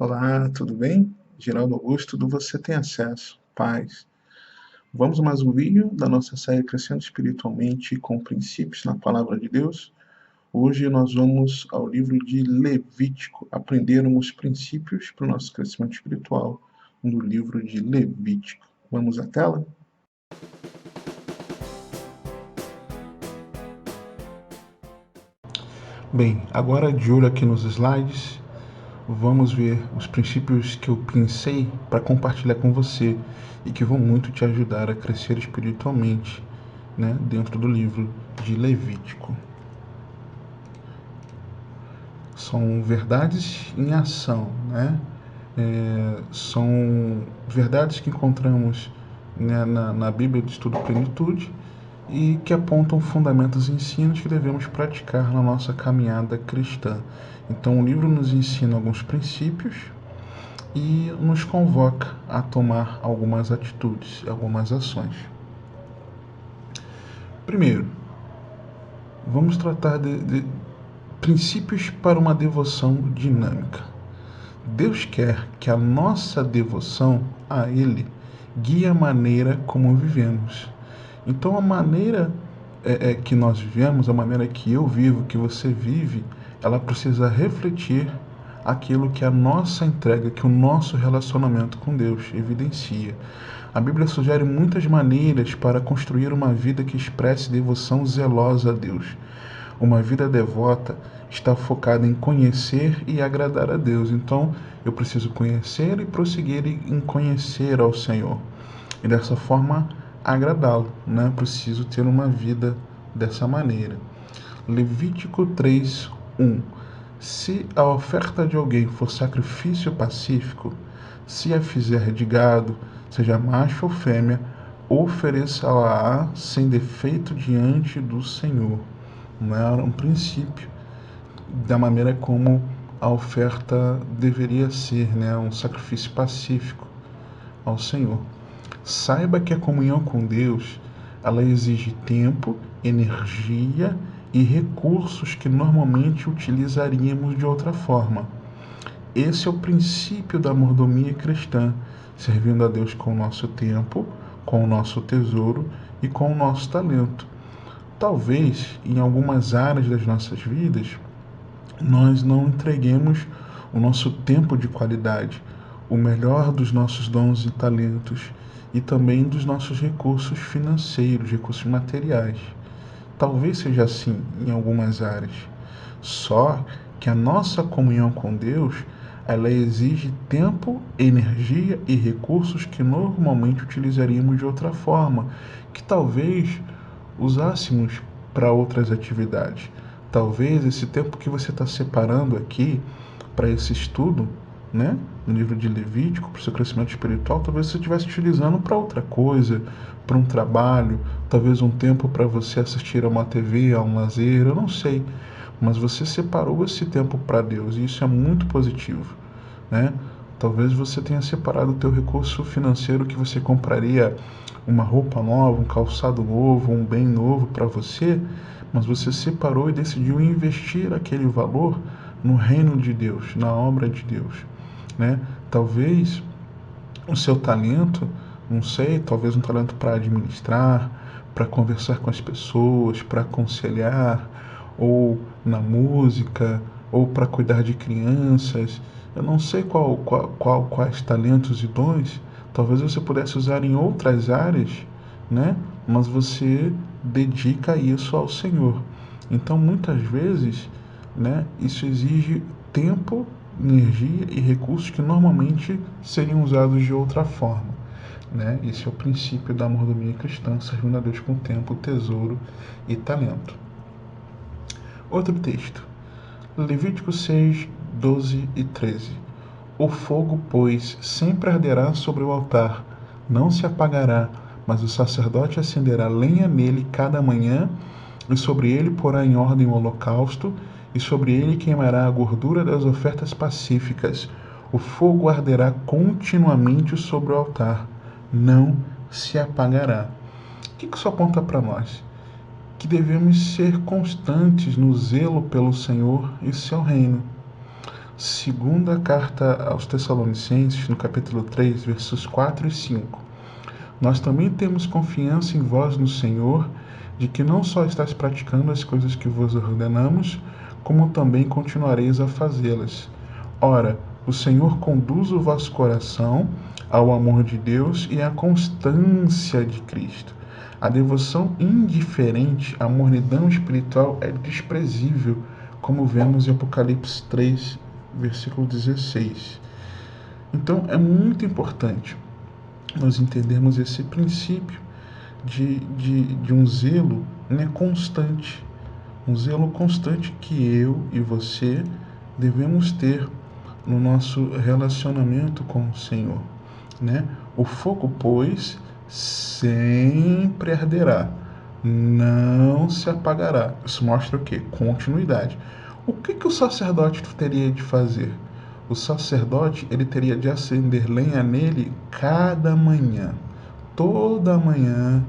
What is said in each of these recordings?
Olá, tudo bem? Geraldo Augusto, do Você Tem Acesso, Paz. Vamos a mais um vídeo da nossa série Crescendo Espiritualmente com Princípios na Palavra de Deus. Hoje nós vamos ao livro de Levítico, aprender os princípios para o nosso crescimento espiritual no livro de Levítico. Vamos à tela? Bem, agora de olho aqui nos slides, vamos ver os princípios que eu pensei para compartilhar com você e que vão muito te ajudar a crescer espiritualmente, né, dentro do livro de Levítico. São verdades em ação, né? São verdades que encontramos, né, na Bíblia de Estudo Plenitude e que apontam fundamentos e ensinos que devemos praticar na nossa caminhada cristã. Então o livro nos ensina alguns princípios e nos convoca a tomar algumas atitudes, algumas ações. Primeiro, vamos tratar de princípios para uma devoção dinâmica. Deus quer que a nossa devoção a Ele guie a maneira como vivemos. Então, a maneira que nós vivemos, a maneira que eu vivo, que você vive, ela precisa refletir aquilo que a nossa entrega, que o nosso relacionamento com Deus evidencia. A Bíblia sugere muitas maneiras para construir uma vida que expresse devoção zelosa a Deus. Uma vida devota está focada em conhecer e agradar a Deus. Então, eu preciso conhecer e prosseguir em conhecer ao Senhor. E dessa forma, agradá-lo, né? Preciso ter uma vida dessa maneira. Levítico 3:1. Se a oferta de alguém for sacrifício pacífico, se a fizer de gado, seja macho ou fêmea, ofereça-la sem defeito diante do Senhor. Não era um princípio da maneira como a oferta deveria ser, né? Um sacrifício pacífico ao Senhor. Saiba que a comunhão com Deus, ela exige tempo, energia e recursos que normalmente utilizaríamos de outra forma. Esse é o princípio da mordomia cristã, servindo a Deus com o nosso tempo, com o nosso tesouro e com o nosso talento. Talvez, em algumas áreas das nossas vidas, nós não entreguemos o nosso tempo de qualidade, o melhor dos nossos dons e talentos e também dos nossos recursos financeiros, recursos materiais. Talvez seja assim em algumas áreas. Só que a nossa comunhão com Deus, ela exige tempo, energia e recursos que normalmente utilizaríamos de outra forma, que talvez usássemos para outras atividades. Talvez esse tempo que você está separando aqui para esse estudo, né, no livro de Levítico, para o seu crescimento espiritual, talvez você estivesse utilizando para outra coisa, para um trabalho, talvez um tempo para você assistir a uma TV, a um lazer, eu não sei. Mas você separou esse tempo para Deus e isso é muito positivo, né? Talvez você tenha separado o teu recurso financeiro que você compraria uma roupa nova, um calçado novo, um bem novo para você, mas você separou e decidiu investir aquele valor no reino de Deus, na obra de Deus, né? Talvez o seu talento, não sei, talvez um talento para administrar, para conversar com as pessoas, para aconselhar, ou na música, ou para cuidar de crianças. Eu não sei quais talentos e dons, talvez você pudesse usar em outras áreas, né? Mas você dedica isso ao Senhor. Então, muitas vezes, né, isso exige tempo, energia e recursos que normalmente seriam usados de outra forma, né? Esse é o princípio da mordomia cristã, servindo a Deus com tempo, tesouro e talento. Outro texto, Levítico 6, 12 e 13. O fogo, pois, sempre arderá sobre o altar, não se apagará, mas o sacerdote acenderá lenha nele cada manhã, e sobre ele porá em ordem o holocausto, e sobre ele queimará a gordura das ofertas pacíficas. O fogo arderá continuamente sobre o altar, não se apagará. O que isso aponta para nós? Que devemos ser constantes no zelo pelo Senhor e seu reino. Segunda carta aos Tessalonicenses, no capítulo 3, versos 4 e 5. Nós também temos confiança em vós no Senhor, de que não só estáis praticando as coisas que vos ordenamos, como também continuareis a fazê-las. Ora, o Senhor conduz o vosso coração ao amor de Deus e à constância de Cristo. A devoção indiferente à mornidão espiritual é desprezível, como vemos em Apocalipse 3, versículo 16. Então, é muito importante nós entendermos esse princípio de um zelo, né, constante. Um zelo constante que eu e você devemos ter no nosso relacionamento com o Senhor, né? O fogo, pois, sempre arderá, não se apagará. Isso mostra o quê? Continuidade. O que o sacerdote teria de fazer? O sacerdote, ele teria de acender lenha nele cada manhã. Toda manhã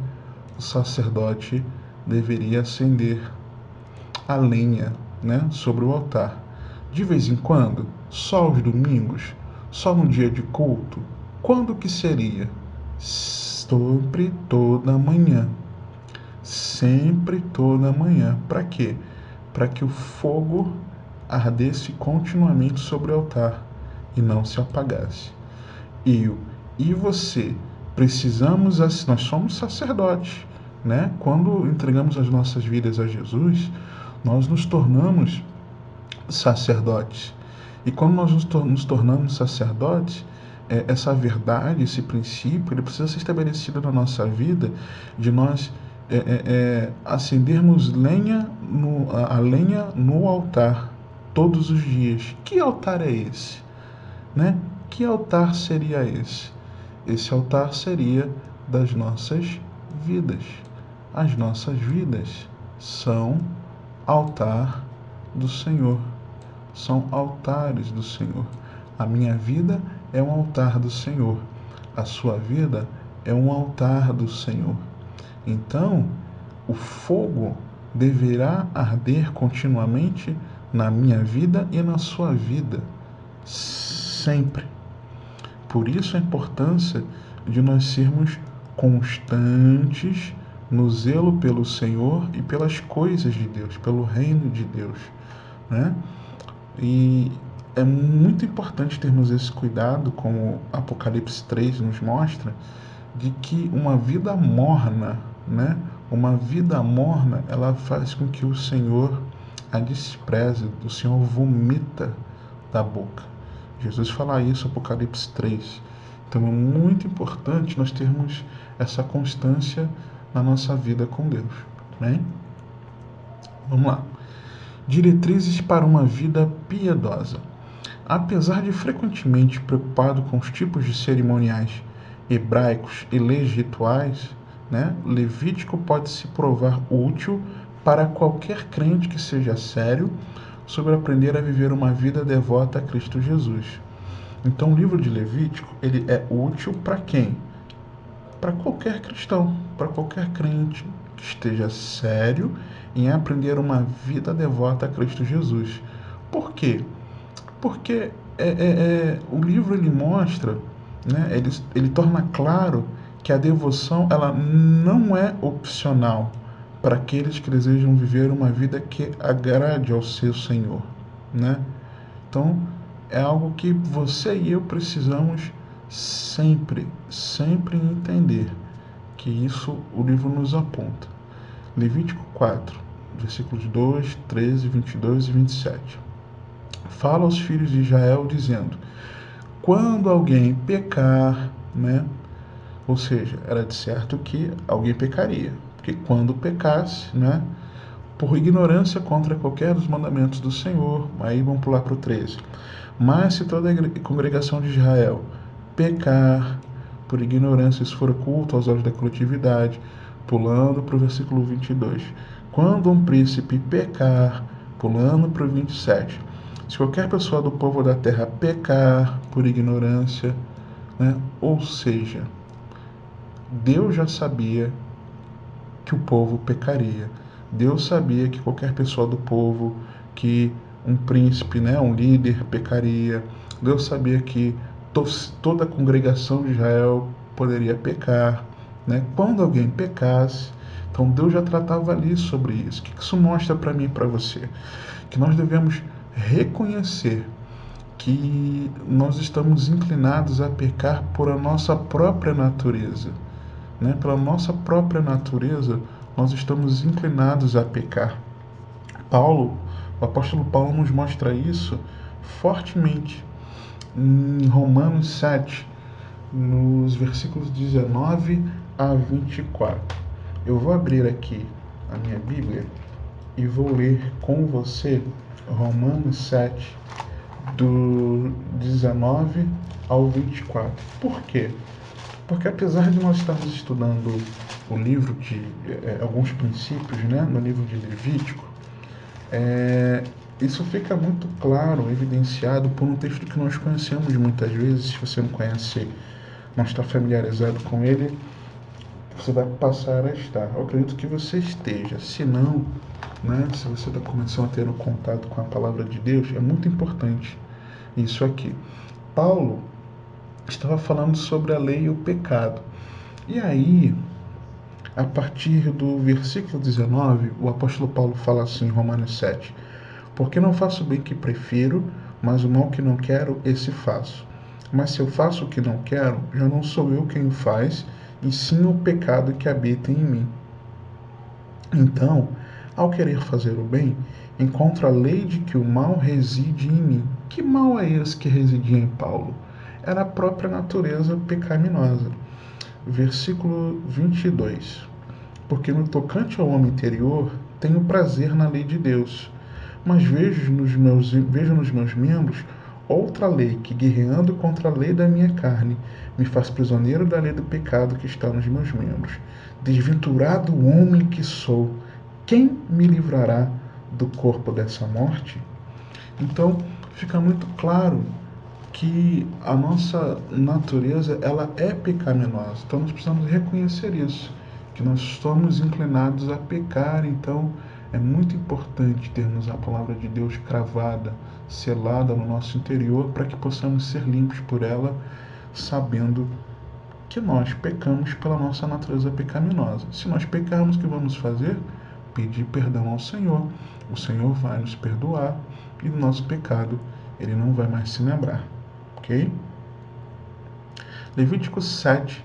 o sacerdote deveria acender a lenha, né, sobre o altar. De vez em quando, só aos domingos, só no dia de culto. Quando que seria? Sempre toda manhã. Sempre toda manhã. Para quê? Para que o fogo ardesse continuamente sobre o altar e não se apagasse. Eu e você precisamos, nós somos sacerdotes, né? Quando entregamos as nossas vidas a Jesus, nós nos tornamos sacerdotes. E quando nós nos tornamos sacerdotes, essa verdade, esse princípio, ele precisa ser estabelecido na nossa vida, de nós acendermos a lenha no altar todos os dias. Que altar é esse? Né? Que altar seria esse? Esse altar seria das nossas vidas. As nossas vidas são altar do Senhor. São altares do Senhor. A minha vida é um altar do Senhor. A sua vida é um altar do Senhor. Então, o fogo deverá arder continuamente na minha vida e na sua vida, sempre. Por isso a importância de nós sermos constantes no zelo pelo Senhor e pelas coisas de Deus, pelo reino de Deus, né? E é muito importante termos esse cuidado, como Apocalipse 3 nos mostra, de que uma vida morna, né? Uma vida morna, ela faz com que o Senhor a despreze, o Senhor vomita da boca. Jesus fala isso, Apocalipse 3. Então é muito importante nós termos essa constância na nossa vida com Deus. Né? Vamos lá. Diretrizes para uma vida piedosa. Apesar de frequentemente preocupado com os tipos de cerimoniais hebraicos e leis rituais, né, Levítico pode se provar útil para qualquer crente que seja sério sobre aprender a viver uma vida devota a Cristo Jesus. Então, o livro de Levítico, ele é útil para quem? Para qualquer cristão, para qualquer crente que esteja sério em aprender uma vida devota a Cristo Jesus. Por quê? Porque o livro ele mostra, né, ele torna claro que a devoção ela não é opcional para aqueles que desejam viver uma vida que agrade ao seu Senhor, né? Então, é algo que você e eu precisamos sempre, sempre entender, que isso o livro nos aponta. Levítico 4, versículos 2, 13, 22 e 27. Fala aos filhos de Israel dizendo: quando alguém pecar, né? Ou seja, era de certo que alguém pecaria, porque quando pecasse, né? Por ignorância contra qualquer dos mandamentos do Senhor, aí vamos pular para o 13. Mas se toda a congregação de Israel pecar por ignorância, se for oculto aos olhos da coletividade, pulando para o versículo 22. Quando um príncipe pecar, pulando para o 27. Se qualquer pessoa do povo da terra pecar por ignorância, né? Ou seja, Deus já sabia que o povo pecaria. Deus sabia que qualquer pessoa do povo que um príncipe, né, um líder pecaria. Deus sabia que toda a congregação de Israel poderia pecar, né? Quando alguém pecasse, então Deus já tratava ali sobre isso. O que isso mostra para mim e para você? Que nós devemos reconhecer que nós estamos inclinados a pecar por a nossa própria natureza, né? Pela nossa própria natureza, nós estamos inclinados a pecar. O apóstolo Paulo nos mostra isso fortemente em Romanos 7, nos versículos 19 a 24. Eu vou abrir aqui a minha Bíblia e vou ler com você Romanos 7, do 19 ao 24. Por quê? Porque apesar de nós estarmos estudando o livro de alguns princípios, né, no livro de Levítico, isso fica muito claro, evidenciado por um texto que nós conhecemos muitas vezes. Se você não conhece, não está familiarizado com ele, você vai passar a estar. Eu acredito que você esteja. Se não, né, se você está começando a ter um contato com a palavra de Deus, é muito importante isso aqui. Paulo estava falando sobre a lei e o pecado. E aí, a partir do versículo 19, o apóstolo Paulo fala assim em Romanos 7: porque não faço o bem que prefiro, mas o mal que não quero, esse faço. Mas se eu faço o que não quero, já não sou eu quem o faz, e sim o pecado que habita em mim. Então, ao querer fazer o bem, encontro a lei de que o mal reside em mim. Que mal é esse que residia em Paulo? Era a própria natureza pecaminosa. Versículo 22. Porque no tocante ao homem interior, tenho prazer na lei de Deus, mas vejo nos meus membros outra lei que, guerreando contra a lei da minha carne, me faz prisioneiro da lei do pecado que está nos meus membros. Desventurado homem que sou, quem me livrará do corpo dessa morte? Então, fica muito claro que a nossa natureza ela é pecaminosa. Então, nós precisamos reconhecer isso, que nós estamos inclinados a pecar. Então, é muito importante termos a palavra de Deus cravada, selada no nosso interior, para que possamos ser limpos por ela, sabendo que nós pecamos pela nossa natureza pecaminosa. Se nós pecarmos, o que vamos fazer? Pedir perdão ao Senhor. O Senhor vai nos perdoar e do nosso pecado ele não vai mais se lembrar. Ok? Levítico 7,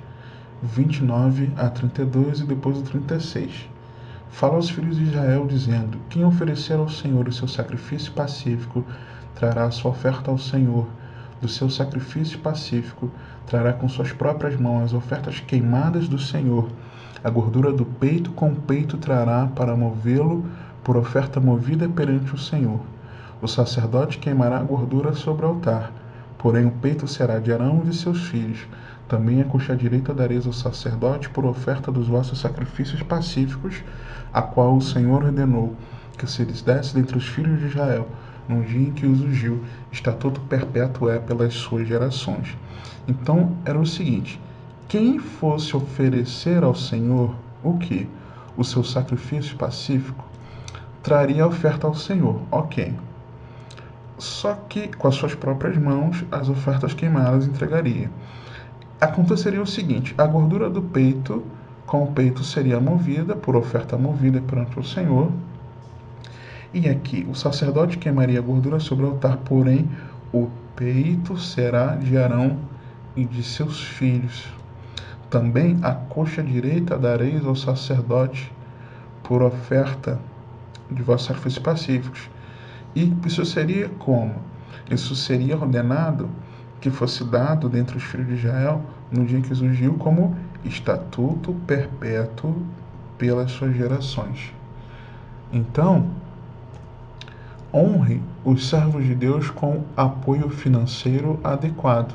29 a 32 e depois o 36. Fala aos filhos de Israel, dizendo: quem oferecer ao Senhor o seu sacrifício pacífico, trará a sua oferta ao Senhor. Do seu sacrifício pacífico, trará com suas próprias mãos as ofertas queimadas do Senhor. A gordura do peito com o peito trará para movê-lo por oferta movida perante o Senhor. O sacerdote queimará a gordura sobre o altar, porém o peito será de Arão e de seus filhos. Também a coxa direita dareis ao sacerdote por oferta dos vossos sacrifícios pacíficos, a qual o Senhor ordenou que se lhes desse dentre os filhos de Israel, no dia em que os ungiu. Estatuto perpétuo é pelas suas gerações. Então era o seguinte: quem fosse oferecer ao Senhor o que? O seu sacrifício pacífico, traria a oferta ao Senhor. Ok. Só que com as suas próprias mãos as ofertas queimadas entregaria. Aconteceria o seguinte: a gordura do peito com o peito seria movida por oferta movida perante o Senhor. E aqui o sacerdote queimaria a gordura sobre o altar, porém o peito será de Arão e de seus filhos. Também a coxa direita dareis ao sacerdote por oferta de vossos sacrifícios pacíficos. E isso seria como? Isso seria ordenado que fosse dado dentre os filhos de Israel no dia que surgiu como estatuto perpétuo pelas suas gerações. Então, honre os servos de Deus com apoio financeiro adequado.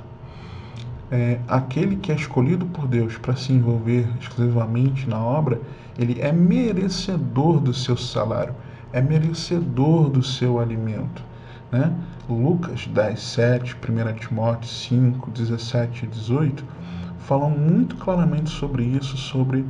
Aquele que é escolhido por Deus para se envolver exclusivamente na obra, ele é merecedor do seu salário, é merecedor do seu alimento, né? Lucas 10, 7, 1 Timóteo 5, 17 e 18 falam muito claramente sobre isso, sobre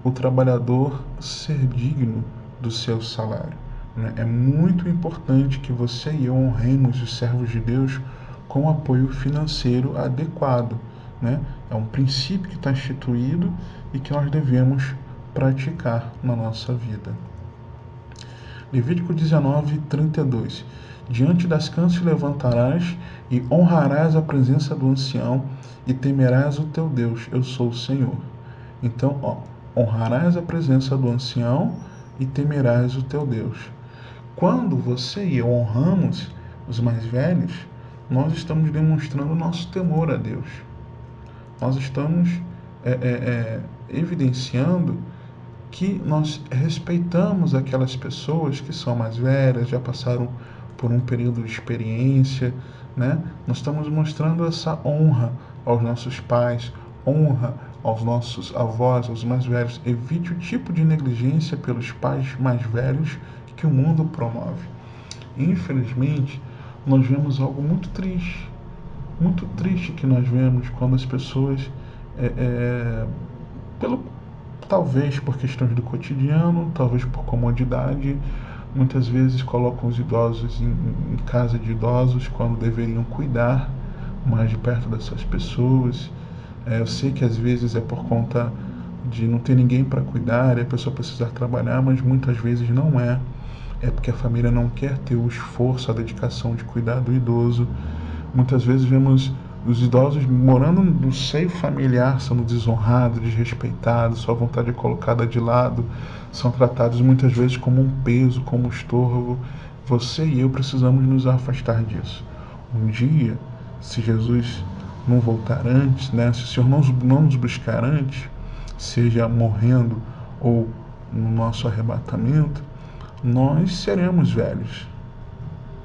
o trabalhador ser digno do seu salário. né? É muito importante que você e eu honremos os servos de Deus com apoio financeiro adequado, né? É um princípio que está instituído e que nós devemos praticar na nossa vida. Levítico 19:32. Diante das cãs te levantarás e honrarás a presença do ancião e temerás o teu Deus. Eu sou o Senhor. Então, honrarás a presença do ancião e temerás o teu Deus. Quando você e eu honramos os mais velhos, nós estamos demonstrando nosso temor a Deus. Nós estamos evidenciando que nós respeitamos aquelas pessoas que são mais velhas, já passaram por um período de experiência, né? Nós estamos mostrando essa honra aos nossos pais, honra aos nossos avós, aos mais velhos. Evite o tipo de negligência pelos pais mais velhos que o mundo promove. Infelizmente, nós vemos algo muito triste que nós vemos quando as pessoas, pelo talvez por questões do cotidiano, talvez por comodidade, muitas vezes colocam os idosos em casa de idosos quando deveriam cuidar mais de perto dessas pessoas. Eu sei que às vezes é por conta de não ter ninguém para cuidar e a pessoa precisar trabalhar, mas muitas vezes não é. É porque a família não quer ter o esforço, a dedicação de cuidar do idoso. Muitas vezes vemos os idosos morando no seio familiar sendo desonrados, desrespeitados, sua vontade é colocada de lado, são tratados muitas vezes como um peso, como um estorvo. Você e eu precisamos nos afastar disso. Um dia, se Jesus não voltar antes, né, se o Senhor não nos buscar antes, seja morrendo ou no nosso arrebatamento, nós seremos velhos.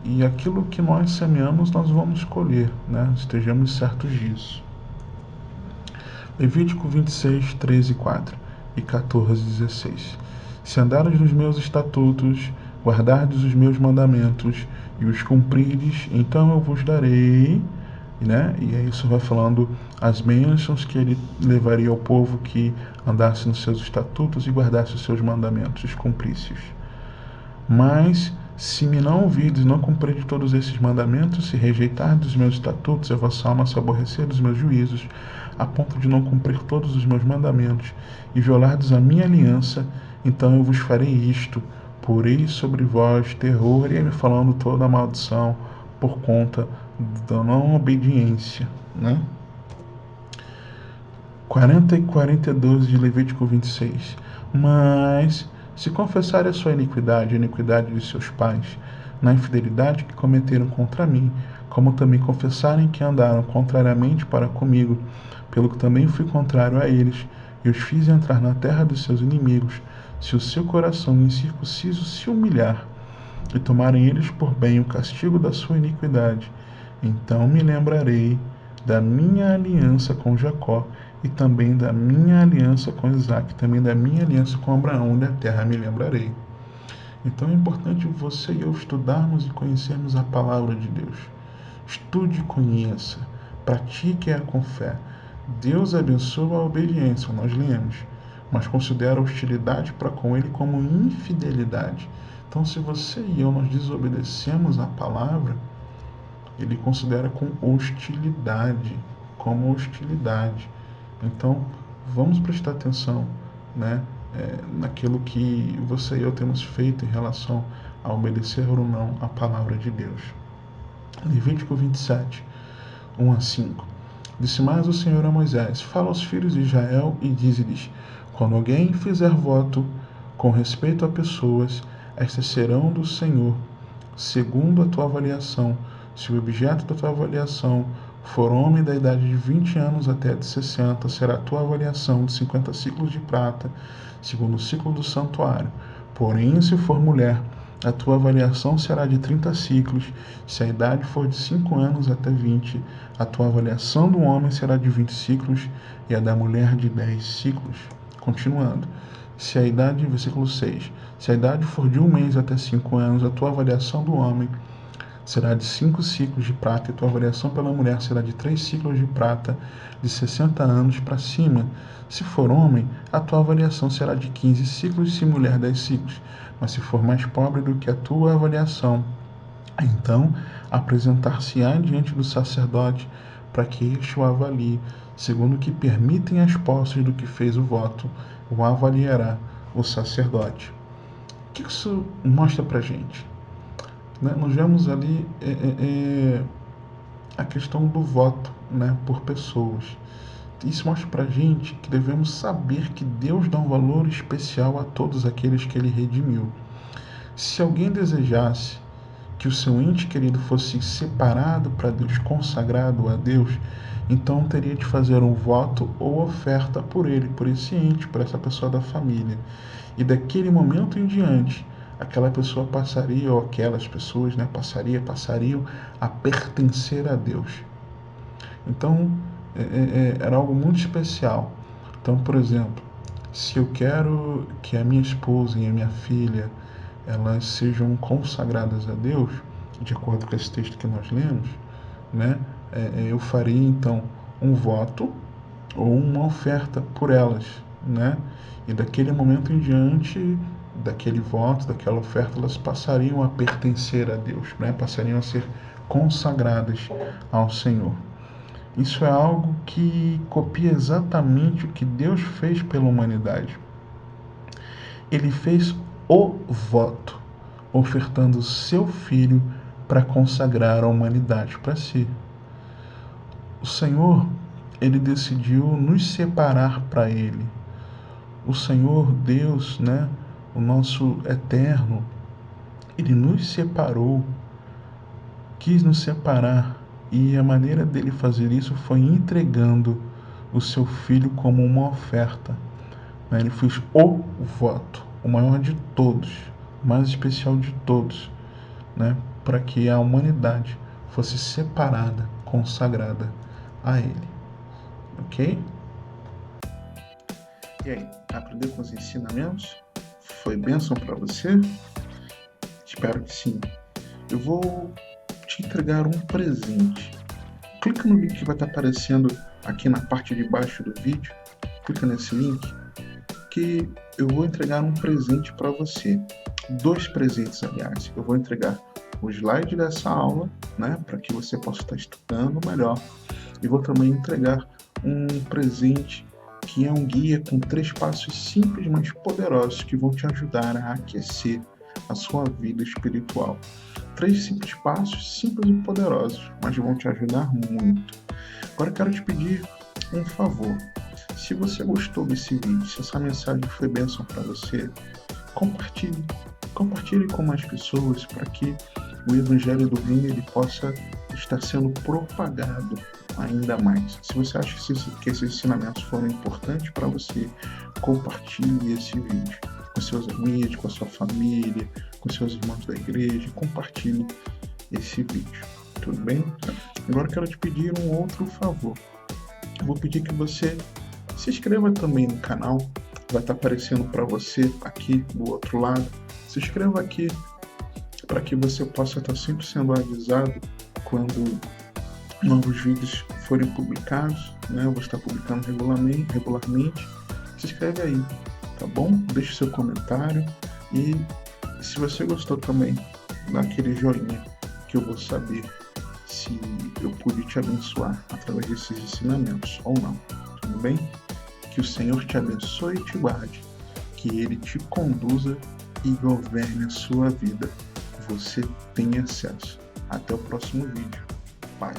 E aquilo que nós semeamos, nós vamos colher, né? Estejamos certos disso. Levítico 26, 13, 4 e 14, 16. Se andares nos meus estatutos, guardardes os meus mandamentos e os cumprides, então eu vos darei, né? E aí isso vai falando as bênçãos que ele levaria ao povo que andasse nos seus estatutos e guardasse os seus mandamentos, os cumprisse-os. Mas se me não ouvides, não cumprirdes todos esses mandamentos, se rejeitardes os meus estatutos, a vossa alma se aborrecer dos meus juízos, a ponto de não cumprir todos os meus mandamentos, e violardes a minha aliança, então eu vos farei isto, porei sobre vós terror, e aí me falando toda a maldição por conta da não obediência, né? 40 e 42 de Levítico 26. Mas se confessarem a sua iniquidade, a iniquidade de seus pais, na infidelidade que cometeram contra mim, como também confessarem que andaram contrariamente para comigo, pelo que também fui contrário a eles, e os fiz entrar na terra dos seus inimigos, se o seu coração incircunciso se humilhar, e tomarem eles por bem o castigo da sua iniquidade, então me lembrarei da minha aliança com Jacó, e também da minha aliança com Isaac, também da minha aliança com Abraão, da terra me lembrarei. Então é importante você e eu estudarmos e conhecermos a palavra de Deus. Estude e conheça, pratique-a com fé. Deus abençoa a obediência, nós lemos, mas considera a hostilidade para com ele como infidelidade. Então, se você e eu nós desobedecemos a palavra, ele considera com hostilidade, como hostilidade. Então, vamos prestar atenção, né, naquilo que você e eu temos feito em relação a obedecer ou não a palavra de Deus. Levítico 27, 1 a 5. Disse mais o Senhor a Moisés: fala aos filhos de Israel e dize-lhes: quando alguém fizer voto com respeito a pessoas, estas serão do Senhor, segundo a tua avaliação. Se o objeto da tua avaliação for homem da idade de 20 anos até de 60, será a tua avaliação de 50 ciclos de prata, segundo o ciclo do santuário. Porém, se for mulher, a tua avaliação será de 30 ciclos. Se a idade for de 5 anos até 20, a tua avaliação do homem será de 20 ciclos e a da mulher de 10 ciclos. Continuando. Se a idade, versículo 6, se a idade for de 1 mês até 5 anos, a tua avaliação do homem será de 5 ciclos de prata, e tua avaliação pela mulher será de 3 ciclos de prata, de 60 anos para cima. Se for homem, a tua avaliação será de 15 ciclos, se mulher 10 ciclos. Mas se for mais pobre do que a tua avaliação, então apresentar-se-á diante do sacerdote, para que este o avalie, segundo o que permitem as posses do que fez o voto, o avaliará o sacerdote. O que isso mostra para a gente? Nós vemos ali a questão do voto, por pessoas. Isso mostra para a gente que devemos saber que Deus dá um valor especial a todos aqueles que Ele redimiu. Se alguém desejasse que o seu ente querido fosse separado para Deus, consagrado a Deus, então teria de fazer um voto ou oferta por ele, por esse ente, por essa pessoa da família. E daquele momento em diante, aquela pessoa passaria, ou aquelas pessoas, passariam a pertencer a Deus. Então, era algo muito especial. Então, por exemplo, se eu quero que a minha esposa e a minha filha elas sejam consagradas a Deus, de acordo com esse texto que nós lemos, eu faria então um voto ou uma oferta por elas, E daquele momento em diante, daquele voto, daquela oferta, elas passariam a pertencer a Deus, Passariam a ser consagradas ao Senhor. Isso é algo que copia exatamente o que Deus fez pela humanidade. Ele fez o voto, ofertando seu Filho para consagrar a humanidade para si. O Senhor, Ele decidiu nos separar para Ele. O Senhor Deus, o nosso Eterno, Ele nos separou, quis nos separar, e a maneira dele fazer isso foi entregando o seu Filho como uma oferta. Ele fez o voto, o maior de todos, o mais especial de todos, para que a humanidade fosse separada, consagrada a Ele. Ok? E aí, aprendeu com os ensinamentos? Foi bênção para você? Espero que sim. Eu vou te entregar um presente. Clica no link que vai estar aparecendo aqui na parte de baixo do vídeo. Clica nesse link que eu vou entregar um presente para você. 2 presentes, aliás. Eu vou entregar o slide dessa aula, para que você possa estar estudando melhor. E vou também entregar um presente que é um guia com 3 passos simples, mas poderosos, que vão te ajudar a aquecer a sua vida espiritual. 3 simples passos, simples e poderosos, mas vão te ajudar muito. Agora eu quero te pedir um favor. Se você gostou desse vídeo, se essa mensagem foi bênção para você, compartilhe. Compartilhe com mais pessoas para que o Evangelho do Reino ele possa estar sendo propagado ainda mais. Se você acha que esses ensinamentos foram importantes para você, compartilhe esse vídeo com seus amigos, com a sua família, com seus irmãos da igreja. Compartilhe esse vídeo. Tudo bem? Agora eu quero te pedir um outro favor. Eu vou pedir que você se inscreva também no canal. Vai estar aparecendo para você aqui do outro lado. Se inscreva aqui para que você possa estar sempre sendo avisado quando novos vídeos forem publicados, Eu vou estar publicando regularmente. Se inscreve aí, tá bom? Deixe seu comentário e se você gostou também, dá aquele joinha que eu vou saber se eu pude te abençoar através desses ensinamentos ou não, tudo bem? Que o Senhor te abençoe e te guarde, que Ele te conduza e governe a sua vida. Você tem acesso. Até o próximo vídeo. Paz.